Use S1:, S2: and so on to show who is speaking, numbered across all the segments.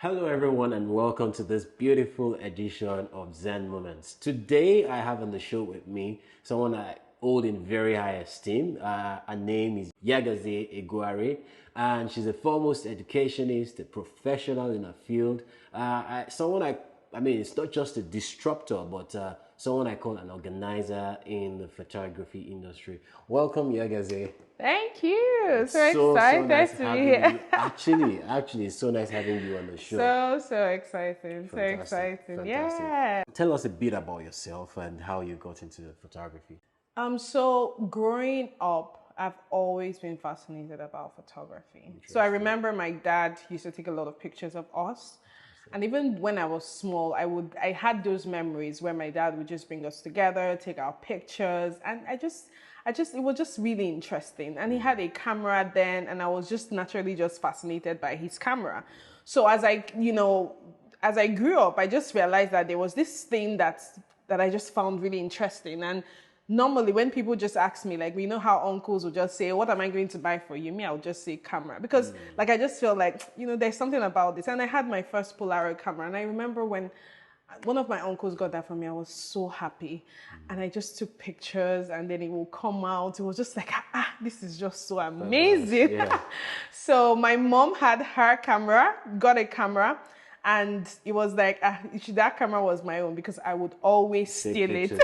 S1: Hello everyone and welcome to this beautiful edition of Zen Moments. Today I have on the show with me someone I hold in very high esteem. Her name is Yagazie Eguare and she's a foremost educationist, a professional in her field. I mean, it's not just a disruptor, but someone I call an organizer in the photography industry. Welcome, Yagazie.
S2: Thank you. So excited
S1: nice
S2: to be
S1: having
S2: here.
S1: you. Actually, it's so nice having you on the show.
S2: So exciting. So exciting.
S1: Fantastic.
S2: Yeah.
S1: Tell us a bit about yourself and how you got into photography.
S2: So growing up, I've always been fascinated about photography. So I remember my dad used to take a lot of pictures of us. And even when I was small, I had those memories where my dad would just bring us together, take our pictures, and it was just really interesting. And he had a camera then, and I was just naturally just fascinated by his camera. So as I grew up, I just realized that there was this thing that I just found really interesting. And normally when people just ask me, like, we know how uncles will just say, what am I going to buy for you? Me, I would just say camera. Because I just feel like, there's something about this. And I had my first Polaroid camera. And I remember when one of my uncles got that for me, I was so happy. And I just took pictures and then it will come out. It was just like, this is just so amazing. Yeah. So my mom had her camera, got a camera. And it was like, that camera was my own because I would always steal it.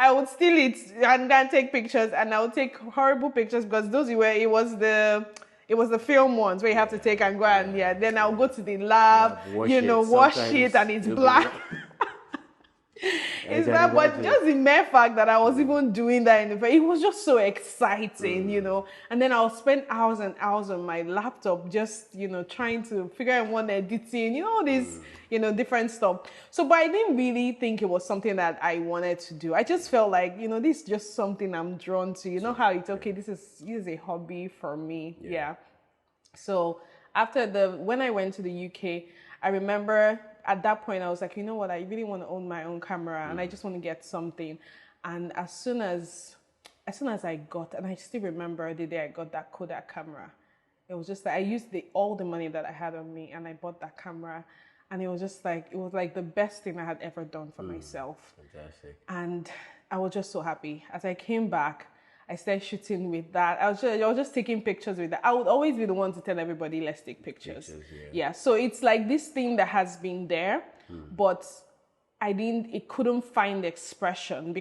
S2: I would steal it and then take pictures, and I would take horrible pictures because it was the film ones where you have to take and go and then I'll go to the lab, wash it and it's black. It's bad, but just the mere fact that I was even doing that it was just so exciting, And then I'll spend hours and hours on my laptop just, trying to figure out one editing, all this, different stuff. So, but I didn't really think it was something that I wanted to do. I just felt like, this is just something I'm drawn to. You know how it's okay, this is a hobby for me. Yeah. So when I went to the UK, I remember at that point, I was like, you know what? I really want to own my own camera and I just want to get something. And as soon as I got, and I still remember the day I got that Kodak camera, it was just like, I used all the money that I had on me and I bought that camera. And it was like the best thing I had ever done for myself.
S1: Fantastic. And
S2: I was just so happy. As I came back, I started shooting with that. I was just taking pictures with that. I would always be the one to tell everybody, let's take pictures. Yeah. So it's like this thing that has been there, but it couldn't find expression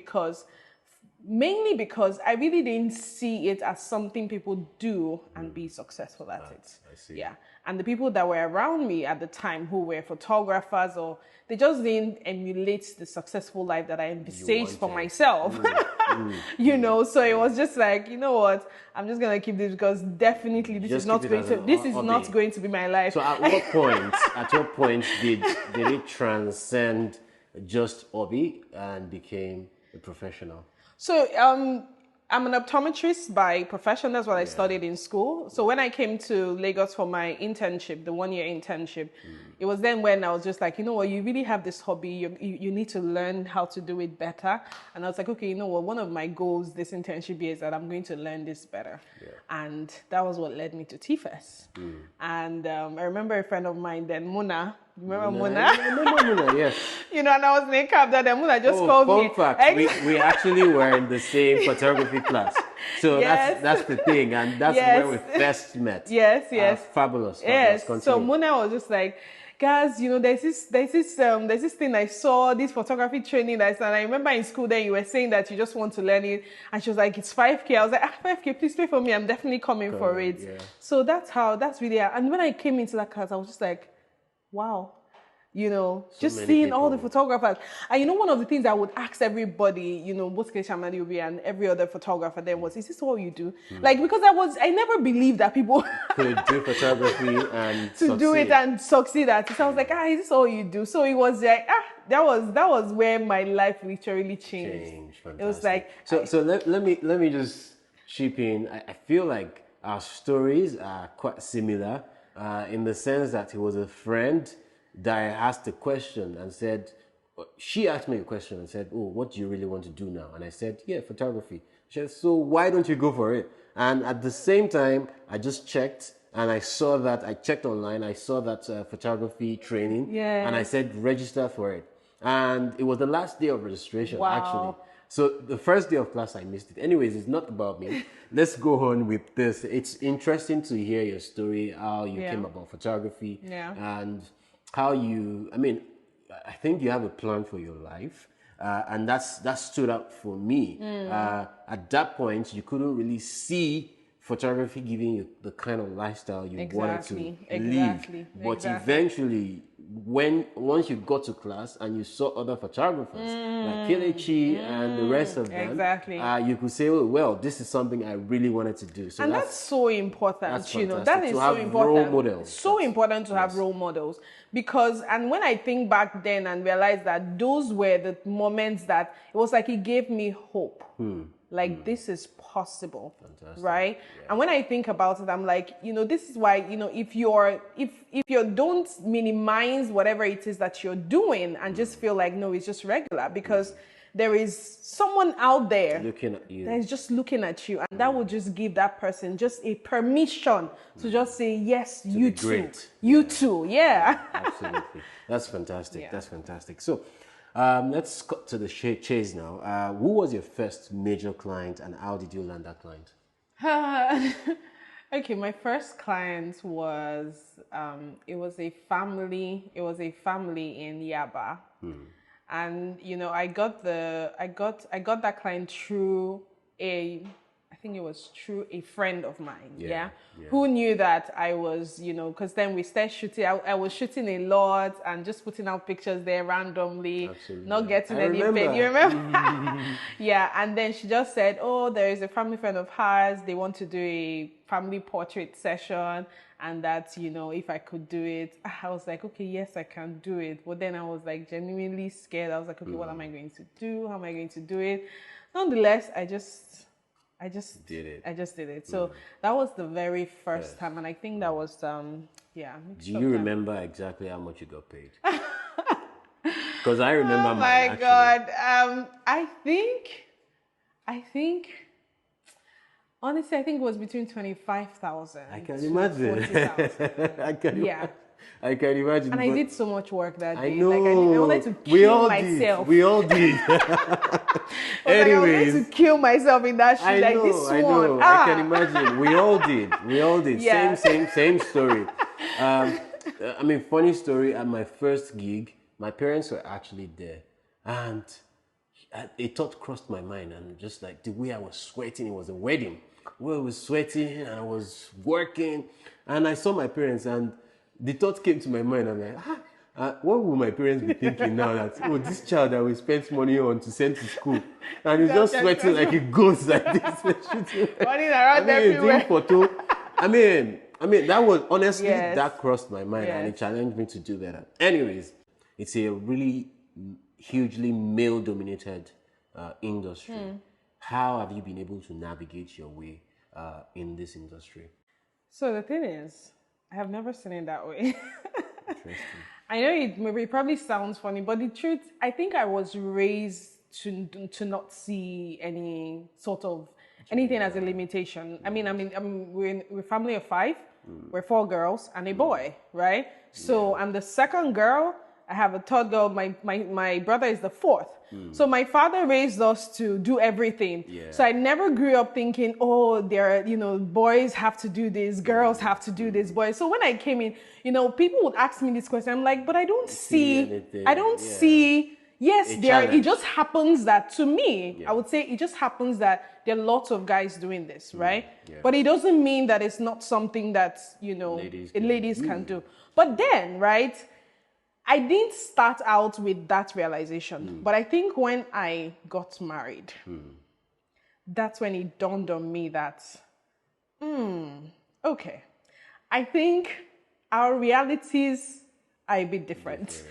S2: mainly because I really didn't see it as something people do and be successful at it.
S1: I see.
S2: Yeah. And the people that were around me at the time who were photographers they just didn't emulate the successful life that I envisaged for myself. So it was just like, you know what, I'm just going to keep this because definitely this is not going to be my life.
S1: So at what point did it transcend just hobby and became a professional?
S2: So I'm an optometrist by profession. That's what I studied in school. So when I came to Lagos for my internship, the 1-year internship, it was then when I was just like, you know what, you really have this hobby. You need to learn how to do it better. And I was like, okay, you know what, one of my goals this internship is that I'm going to learn this better. Yeah. And that was what led me to TFES. And I remember a friend of mine then, Muna. Remember Muna?
S1: I remember Muna, yes.
S2: And I was in a cab that Muna just called me.
S1: Fun fact, we actually were in the same photography class. So that's the thing, and that's where we first met.
S2: Yes.
S1: Fabulous.
S2: Yes.
S1: Continue.
S2: So Muna was just like, guys, there's this thing I saw, this photography training and I remember in school then you were saying that you just want to learn it, and she was like, it's 5K. I was like, 5K, please pay for me. I'm definitely coming for it. Yeah. So that's really, and when I came into that class, I was just like, wow. Just seeing people. All the photographers. And one of the things I would ask everybody, both Gazmadu and every other photographer then was, is this all you do? Because I never believed that people
S1: could do photography and
S2: do it and succeed at it. So I was like, is this all you do? So it was like, that was where my life literally changed.
S1: Fantastic.
S2: It was like,
S1: so let me just chip in. I feel like our stories are quite similar in the sense that he was a friend that I asked a question and said, she asked me a question and said, oh, what do you really want to do now? And I said, photography. She said, so why don't you go for it? And at the same time, I just checked And I saw that, I checked online, I saw that photography training,
S2: Yeah.
S1: and I said register for it. And it was the last day of registration,
S2: Wow.
S1: actually. So the first day of class, I missed it. Anyways, it's not about me. Let's go on with this. It's interesting to hear your story, how you came about photography, and how you, I think you have a plan for your life. And that stood out for me. At that point, you couldn't really see photography giving you the kind of lifestyle you wanted to live. But eventually, once you got to class and you saw other photographers like Kelechi and the rest of them, you could say, oh, well, this is something I really wanted to do. So
S2: and that's so important.
S1: That is
S2: so important.
S1: Role models.
S2: So important to have role models, because, and when I think back then and realize that those were the moments that it was like it gave me hope. Like this is possible. Fantastic. Right? Yeah. And when I think about it, I'm like, this is why, if you don't minimize whatever it is that you're doing and just feel like, no, it's just regular, because there is someone out there
S1: looking at you,
S2: that is just looking at you, and that will just give that person just a permission to just say, yes, you too. You too. Yeah.
S1: Absolutely. That's fantastic. Yeah. That's fantastic. So, let's cut to the chase now. Who was your first major client, and how did you land that client?
S2: Okay, my first client was it was a family in Yaba, and I got that client through I think it was through a friend of mine, who knew that I was, because then we started shooting. I was shooting a lot and just putting out pictures there randomly, not getting any pay. You remember? Yeah, and then she just said, oh, there is a family friend of hers. They want to do a family portrait session, and that, if I could do it. I was like, okay, yes, I can do it. But then I was like genuinely scared. I was like, okay, what am I going to do? How am I going to do it? Nonetheless, I just did it. So that was the very first time, and I think that was
S1: Do you remember exactly how much you got paid? Because I remember. Oh
S2: my God! I think. Honestly, I think it was between 25,000.
S1: I can imagine.
S2: 40,000.
S1: I can imagine.
S2: And I did so much work that day.
S1: I know.
S2: I wanted to kill myself.
S1: We all did.
S2: Anyways, I wanted to kill myself in that shoot. Like this one.
S1: I know. I can imagine. We all did. Yeah. Same story. Funny story. At my first gig, my parents were actually there, and a thought crossed my mind, and just like the way I was sweating, it was a wedding. Where I was sweating and I was working, and I saw my parents, and the thought came to my mind. I'm like, what will my parents be thinking now that, this child that we spent money on to send to school, and he's just sweating like a ghost like this,
S2: running around everywhere.
S1: Photo. That was honestly, that crossed my mind, and it challenged me to do better. Anyways, it's a really hugely male-dominated industry. How have you been able to navigate your way in this industry?
S2: So the thing is, I have never seen it that way.
S1: Interesting.
S2: I know it probably sounds funny, but the truth, I think I was raised to not see any sort of anything as a limitation. We're a family of 5. We're 4 girls and a boy, right? So I'm the second girl. I have a third girl. My brother is the 4th. So my father raised us to do everything. Yeah. So I never grew up thinking, boys have to do this, girls have to do this, boys. So when I came in, people would ask me this question. I'm like, but I don't see. Yes, it just happens that to me, I would say it just happens that there are lots of guys doing this, right? Yeah. But it doesn't mean that it's not something that, ladies can do. But then, right, I didn't start out with that realization. But I think when I got married, that's when it dawned on me that, okay, I think our realities are a bit different.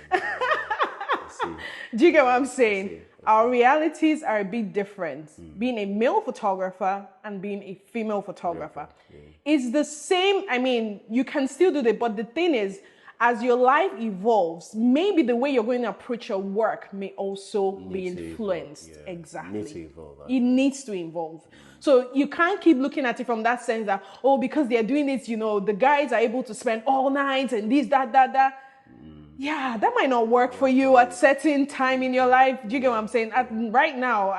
S2: Do you get what I'm saying? Our realities are a bit different. Being a male photographer and being a female photographer. It's the same. You can still do that, but the thing is, as your life evolves, maybe the way you're going to approach your work may also be influenced.
S1: Yeah.
S2: Exactly.
S1: Needs to evolve.
S2: It needs to evolve. So you can't keep looking at it from that sense that, oh, because they're doing it, the guys are able to spend all night and this, that. Yeah, that might not work for you at certain time in your life. Do you get what I'm saying? Right now,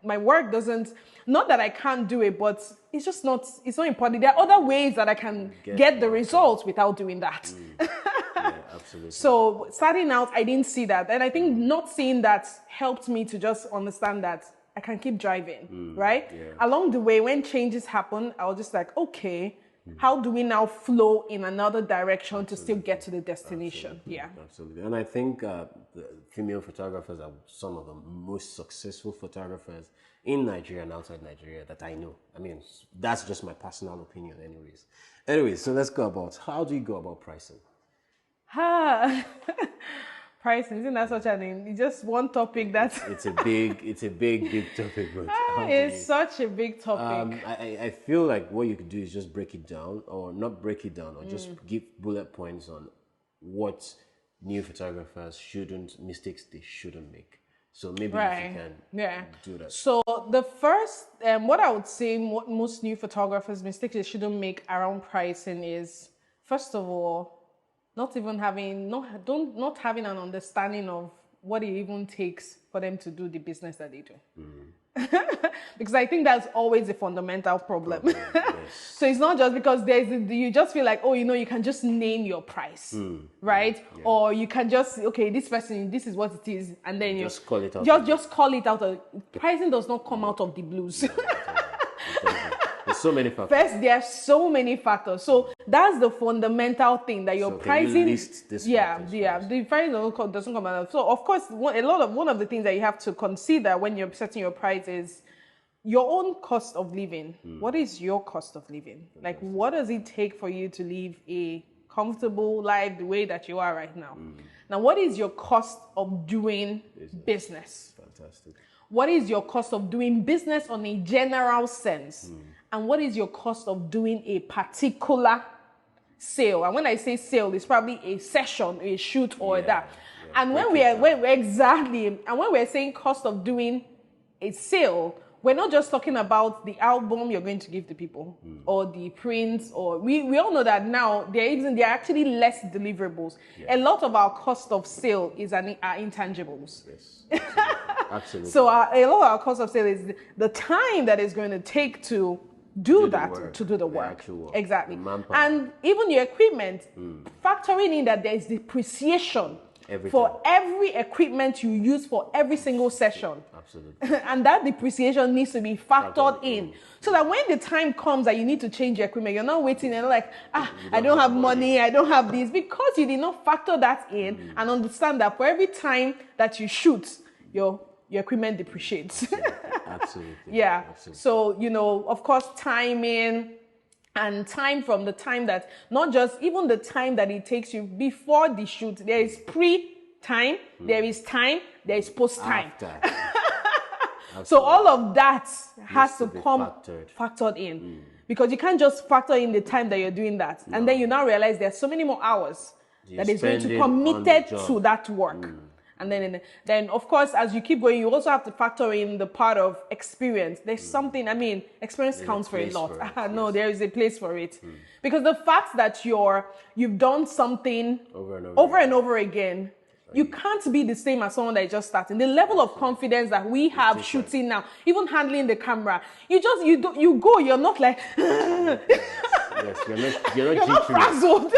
S2: my work doesn't, not that I can't do it, but it's just not, it's not important. There are other ways that I can get the results without doing that.
S1: Yeah, absolutely.
S2: So starting out, I didn't see that. And I think not seeing that helped me to just understand that I can keep driving, right? Yeah. Along the way, when changes happen, I was just like, okay, how do we now flow in another direction to still get to the destination?
S1: Absolutely.
S2: Yeah.
S1: Absolutely. And I think the female photographers are some of the most successful photographers in Nigeria and outside Nigeria that I know. I mean, that's just my personal opinion anyways. So let's go about, how do you go about pricing?
S2: Pricing, isn't that such a thing? It's just one topic that's...
S1: It's a big topic. But
S2: it's such a big topic.
S1: I feel like what you could do is just break it down, or not break it down, or just give bullet points on what new photographers mistakes they shouldn't make. So maybe if you can do that.
S2: So the first, what I would say most new photographers mistakes they shouldn't make around pricing is, first of all, not having an understanding of what it even takes for them to do the business that they do. Because I think that's always a fundamental problem. Yes. So it's not just because you just feel like, you can just name your price, right? Yeah. Or you can just, this person, this is what it is, and then
S1: just call it out.
S2: Just call it out. Pricing does not come out of the blues.
S1: There's so many factors.
S2: First, there are so many factors. So that's the fundamental thing that your pricing.
S1: Can you list this
S2: the pricing doesn't come out. So of course, one of the things that you have to consider when you're setting your price is your own cost of living. What is your cost of living? Like, what does it take for you to live a comfortable life the way that you are right now? Now, what is your cost of doing business?
S1: Fantastic.
S2: What is your cost of doing business on a general sense? And what is your cost of doing a particular sale? And when I say sale, it's probably a session, a shoot, or that. Yeah. And when we're saying cost of doing a sale, we're not just talking about the album you're going to give to people or the prints, or we all know that now there are actually less deliverables. Yeah. A lot of our cost of sale are intangibles.
S1: Yes, absolutely.
S2: So a lot of our cost of sale is the time that it's going to take to do the work. Exactly. And even your equipment, factoring in that there is depreciation for every equipment you use for every single session.
S1: Absolutely.
S2: And that depreciation needs to be factored in. So that when the time comes that you need to change your equipment, you're not waiting and like, I don't have money, I don't have this, because you did not factor that in and understand that for every time that you shoot, your equipment depreciates.
S1: Absolutely.
S2: Yeah.
S1: Absolutely.
S2: So, of course, timing and time from the time that, not just even the time that it takes you before the shoot, there is pre-time, there is time, there is post-time. So all of that has to come factored in. Because you can't just factor in the time that you're doing that. And then you now realize there's so many more hours that is going to be committed to that work. And then, of course, as you keep going, you also have to factor in the part of experience. There's something, experience counts for a lot. No, there is a place for it. Because the fact that you've done something over and over again, you can't be the same as someone that is just starting. The level of confidence that we have shooting now, even handling the camera, you go, you're not like, you're not frazzled.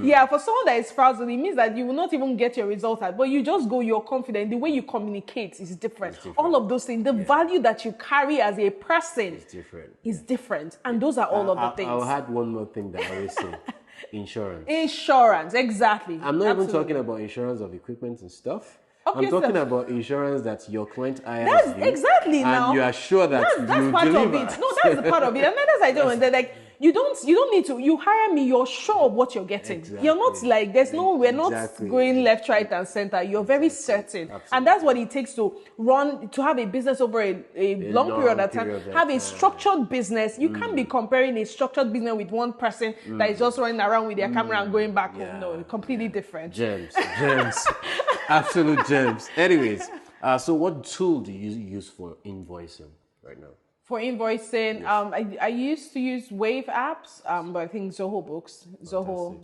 S2: Yeah, for someone that is frazzled, it means that you will not even get your results out, but you just go, you're confident. The way you communicate is different. All of those things, the value that you carry as a person is different. And those are all of the things.
S1: I'll add one more thing that I always say.
S2: Insurance, exactly.
S1: I'm not even talking about insurance of equipment and stuff. Okay, I'm talking about insurance that your client hires you.
S2: Exactly.
S1: And
S2: now
S1: you are sure that
S2: that's
S1: you
S2: part
S1: deliver.
S2: of it. No, that's the part of it. And that's I don't. Like you don't need to. You hire me, you're sure of what you're getting.
S1: Exactly.
S2: You're not like we're not going left, right, and center. You're very certain, and that's what it takes to have a business over a long period of time. Have a structured business. You can't be comparing a structured business with one person that is just running around with their camera and going back home. No, completely different.
S1: Gems, absolute gems. Anyways, so what tool do you use for invoicing right now?
S2: For invoicing, yes. I used to use Wave apps, but I think Zoho Books, Zoho.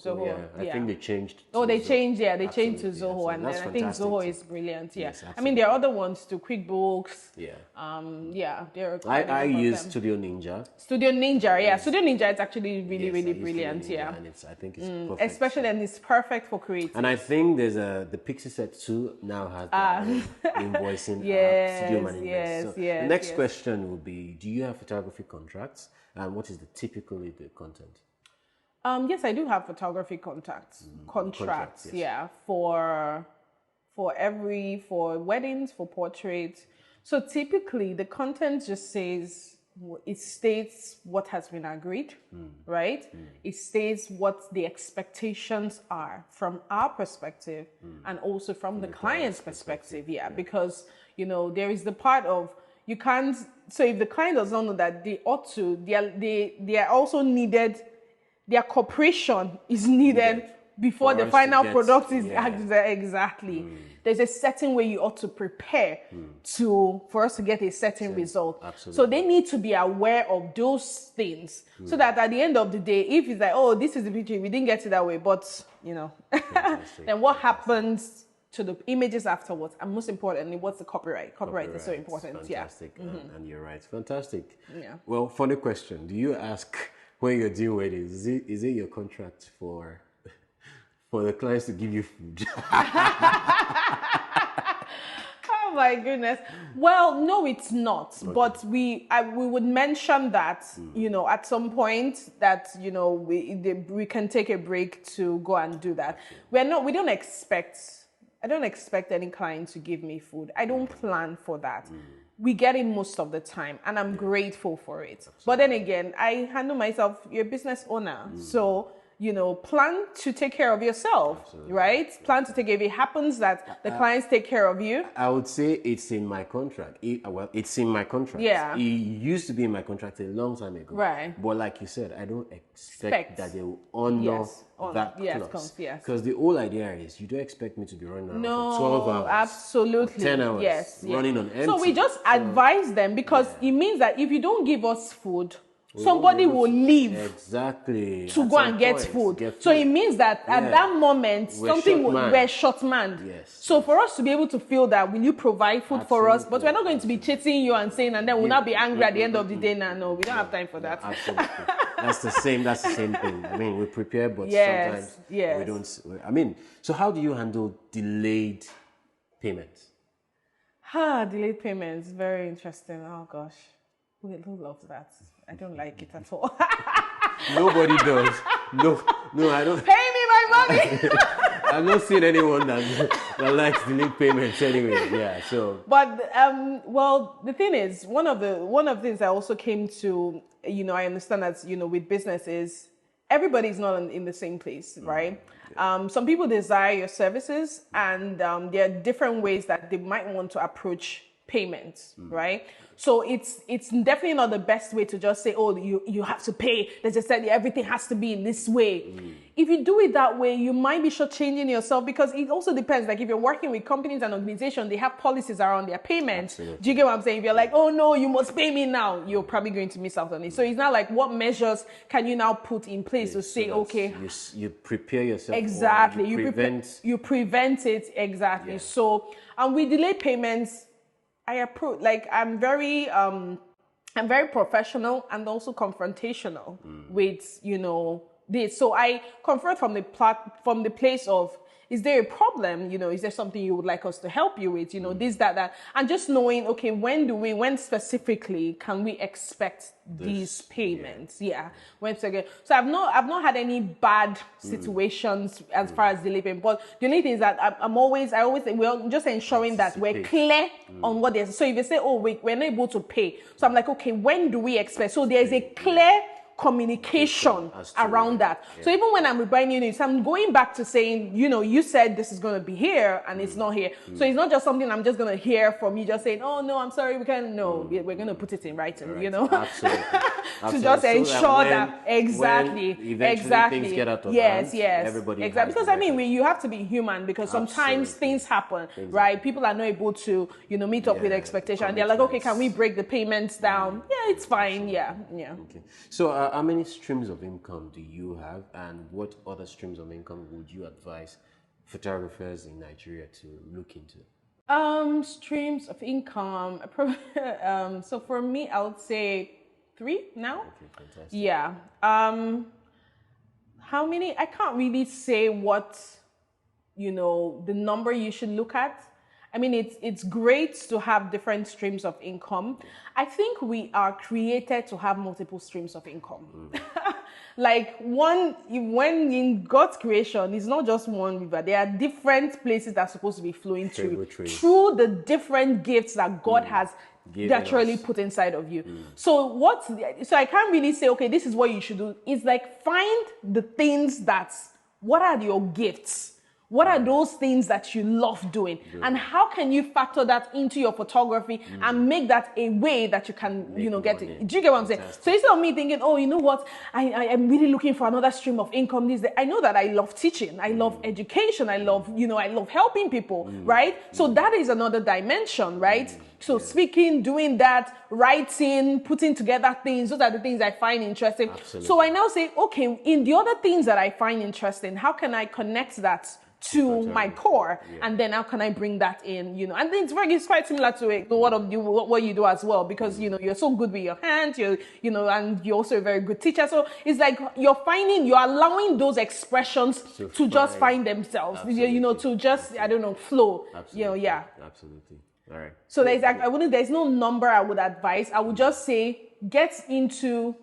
S1: I think they changed.
S2: They changed to Zoho,
S1: yeah,
S2: and then I think Zoho is brilliant. Yeah,
S1: yes,
S2: I mean there are other ones too, QuickBooks.
S1: Yeah.
S2: There are.
S1: I use Studio Ninja.
S2: Studio Ninja, it's actually really brilliant. Yeah,
S1: and I think it's perfect.
S2: Especially, and it's perfect for creating.
S1: And I think there's the Pixie Set 2 now has the invoicing app, Studio Management. So the next question would be, do you have photography contracts, and what is typically the content?
S2: Yes, I do have photography contracts.
S1: Yes.
S2: Yeah, for weddings, for portraits. So typically, the content just states what has been agreed, right? It states what the expectations are from our perspective and also from the client's perspective. Yeah, because there is the part of you can't. So if the client does not know that they ought to, they are also needed. Their cooperation is needed before the final product is exactly. There's a certain way you ought to prepare for us to get a certain result.
S1: Absolutely.
S2: So they need to be aware of those things, so that at the end of the day, if it's like, oh, this is the picture, we didn't get it that way, but then what happens to the images afterwards, and most importantly, what's the copyright? Copyright is so important.
S1: Fantastic. And you're right. Fantastic.
S2: Yeah.
S1: Well, funny question. Do you ask when you're doing weddings? Is it your contract for the clients to give you food?
S2: Oh my goodness. Well, no, it's not. Okay. But we would mention that at some point that we can take a break to go and do that. I don't expect any client to give me food. I don't plan for that. We get it most of the time, and I'm grateful for it. Absolutely. But then again, I handle myself, you're a business owner. So, plan to take care of yourself, right? Plan to take care. If it happens that the clients take care of you.
S1: I would say it's in my contract. It's in my contract.
S2: Yeah.
S1: It used to be in my contract a long time ago.
S2: Right.
S1: But like you said, I don't expect that they will honor that clause.
S2: Yes.
S1: Because the whole idea is you don't expect me to be running around for 12 hours.
S2: Absolutely.
S1: 10 hours.
S2: Yes.
S1: Running on empty.
S2: So we just advise them, because it means that if you don't give us food, somebody will leave to go and get food. So it means that at that moment, we're short-manned.
S1: Yes.
S2: So for us to be able to feel that, will you provide food for us? But we're not going to be chasing you and saying, and then we'll not be angry at the end of the day. No, we don't have time for that.
S1: Absolutely. That's the same thing. I mean, we prepare, but sometimes we don't. So how do you handle delayed payments?
S2: Delayed payments, very interesting. Oh gosh, who loves that? I don't like it at all.
S1: Nobody does. No, I don't.
S2: Pay me my money.
S1: I've not seen anyone that likes delayed payments anyway. Yeah. So.
S2: But well, the thing is, one of the things I also came to, I understand that with business is everybody's not in the same place, right? Yeah. Some people desire your services, and there are different ways that they might want to approach payments, right? So it's definitely not the best way to just say, oh, you have to pay. Let's just say everything has to be in this way. If you do it that way, you might be shortchanging yourself, because it also depends. Like if you're working with companies and organizations, they have policies around their payments. Absolutely. Do you get what I'm saying? If you're like, oh no, you must pay me now, you're probably going to miss out on it. So it's not like, what measures can you now put in place to say, okay,
S1: you prepare yourself.
S2: Exactly.
S1: You
S2: prevent it. Exactly. Yes. So, and with delayed payments, I approach, like I'm very professional and also confrontational with this. So I confront from the place of, is there a problem? Is there something you would like us to help you with? This, that, and just knowing, okay, when specifically can we expect these payments? Yeah. When again. So I've not had any bad situations as far as delay payment. But the only thing is that I always say, we're just ensuring that we're clear on what there's. So if you say, oh, we're not able to pay. So I'm like, okay, when do we expect? So there's a clear communication around that. So even when I'm buying units, I'm going back to saying, you said this is going to be here and it's not here. So it's not just something I'm just going to hear from you just saying, oh no, I'm sorry, we can't. No, we're going to put it in writing,
S1: Absolutely.
S2: To just ensure that
S1: eventually things get out of hand, everybody
S2: exactly. Because you have to be human, because sometimes things happen, right? People are not able to, meet up with expectation. And they're like, okay, can we break the payments down? Yeah, it's fine. Yeah.
S1: Okay. So how many streams of income do you have, and what other streams of income would you advise photographers in Nigeria to look into?
S2: Streams of income. So for me, I would say 3 now.
S1: Okay, fantastic.
S2: Yeah. How many? I can't really say what, the number you should look at. I mean, it's great to have different streams of income. I think we are created to have multiple streams of income. Like when in God's creation, it's not just one river. There are different places that are supposed to be flowing through the different gifts that God has naturally put inside of you. So I can't really say, okay, this is what you should do. It's like, find the things what are your gifts? What are those things that you love doing? And how can you factor that into your photography and make that a way that you can, get it? Do you get what I'm saying? So instead of me thinking, oh, you know what? I am really looking for another stream of income. I know that I love teaching. I love education. I love helping people, right? So that is another dimension, right? So speaking, doing that, writing, putting together things, those are the things I find interesting.
S1: Absolutely.
S2: So I now say, okay, in the other things that I find interesting, how can I connect that to my core, and then how can I bring that in, and it's quite similar to what you do as well, because you're so good with your hands, and you're also a very good teacher. So it's like you're allowing those expressions to just find themselves, to just flow.
S1: Absolutely. Absolutely. All right.
S2: So there's no number I would advise. I would just say get into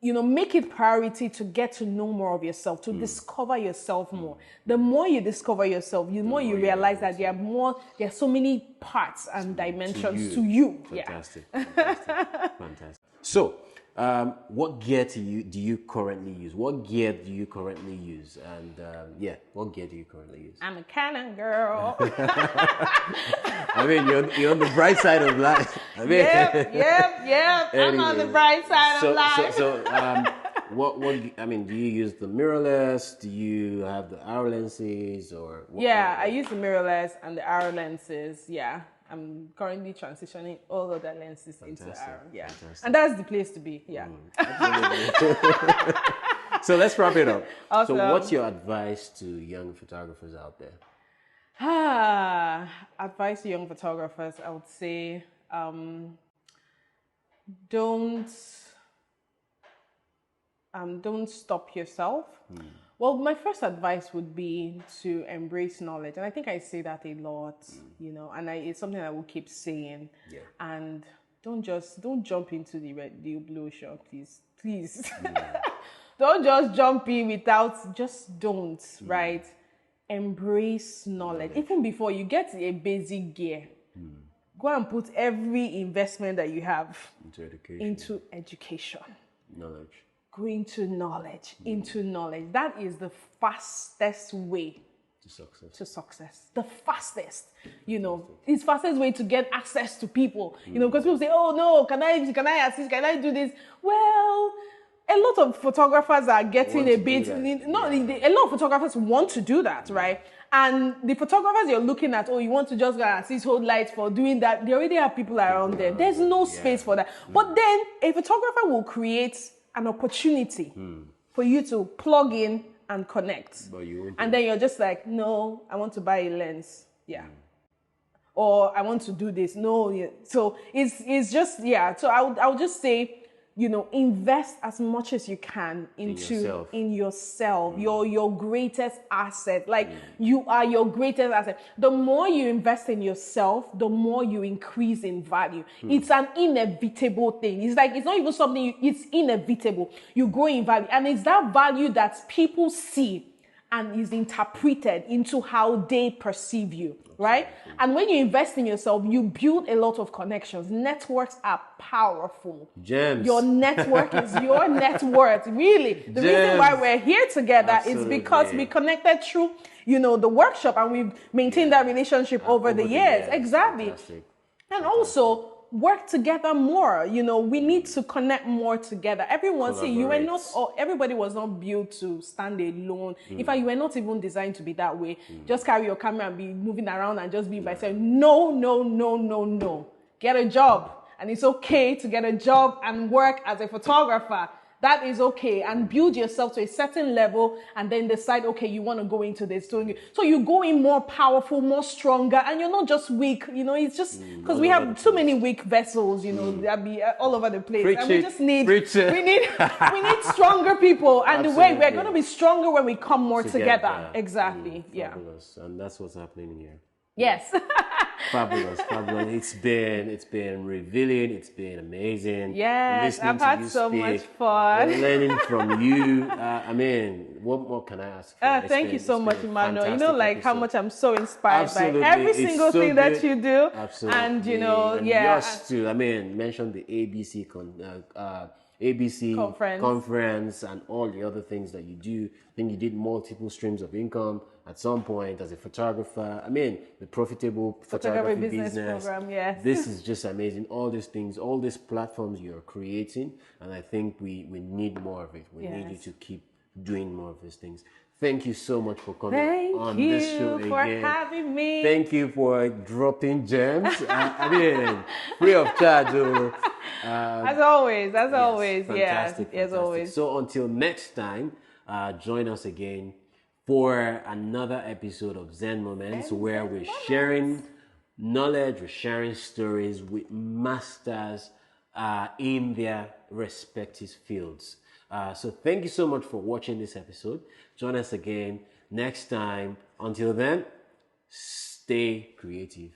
S2: make it priority to get to know more of yourself, to discover yourself more. The more you discover yourself, the more you realize that there are so many parts and dimensions to you.
S1: Fantastic. Fantastic. So, what gear do you currently use? What gear do you currently use? And what gear do you currently use?
S2: I'm a Canon girl.
S1: I mean, you're on the bright side of life.
S2: Yep. I'm on the bright side of life.
S1: So, do you use the mirrorless? Do you have the hour lenses, or?
S2: I use the mirrorless and the hour lenses. Yeah. I'm currently transitioning all of the lenses into hour. Yeah. Fantastic. And that's the place to be. Yeah.
S1: So let's wrap it up.
S2: Awesome.
S1: So what's your advice to young photographers out there?
S2: Advice to young photographers, I would say, don't stop yourself. Well, my first advice would be to embrace knowledge. And I think I say that a lot, and it's something I will keep saying. Yeah. And don't jump into the blue ocean, please. Don't just jump in right? Embrace knowledge. Even before you get a basic gear, go and put every investment that you have into education.
S1: Knowledge.
S2: Go into knowledge, That is the fastest way to success. The fastest, it's fastest way to get access to people, because people say, oh no, can I assist? Can I do this? Well, a lot of photographers are getting a lot of photographers want to do that, right? And the photographers you're looking at, you want to just go and assist, hold lights for doing that. They already have people around them. There's no space for that. But then a photographer will create an opportunity for you to plug in and connect. And then you're just like, no, I want to buy a lens. Yeah. Or I want to do this. No. Yeah. So it's just, So I would just say, invest as much as you can in yourself, your greatest asset. Like you are your greatest asset. The more you invest in yourself, the more you increase in value. It's an inevitable thing. It's like, it's not even something, it's inevitable. You grow in value. And it's that value that people see and is interpreted into how they perceive you, right? And when you invest in yourself, you build a lot of connections. Networks are powerful.
S1: Gems.
S2: Your network is your net worth. Really, the reason why we're here together is because we connected through, the workshop, and we've maintained that relationship over the years. Exactly.
S1: Fantastic.
S2: And also work together more. We need to connect more together. Everyone, see, everybody was not built to stand alone. In fact, you were not even designed to be that way. Just carry your camera and be moving around and just be by yourself. No, no, no, no, no. Get a job. And it's okay to get a job and work as a photographer. That is okay. And build yourself to a certain level and then decide, okay, you want to go into this. So you go in more powerful, more stronger, and you're not just weak. It's just because we have too many weak vessels, that be all over the place. And we just need, we need stronger people. And the way we're going to be stronger when we come more together. Exactly.
S1: Fabulous. And that's what's happening here.
S2: Yes.
S1: Fabulous. It's been revealing. It's been amazing.
S2: Yes, I've had so much fun.
S1: Learning from you. What more can I ask for?
S2: Thank you so much, Emmanuel. How much I'm so inspired
S1: Absolutely.
S2: by every single thing that you do.
S1: Absolutely.
S2: And,
S1: and yours too. Mention the ABC conference and all the other things that you do. I think you did multiple streams of income at some point as a photographer. The profitable photography business
S2: program, yes.
S1: This is just amazing. All these things, all these platforms you're creating, and I think we need more of it. We need you to keep doing more of these things. Thank you so much for coming on this show again.
S2: Thank you for having me.
S1: Thank you for dropping gems. Free of charge.
S2: As always.
S1: Fantastic.
S2: As always.
S1: So until next time, join us again for another episode of Zen Moments, where we're sharing knowledge, we're sharing stories with masters in their respective fields. So thank you so much for watching this episode. Join us again next time. Until then, stay creative.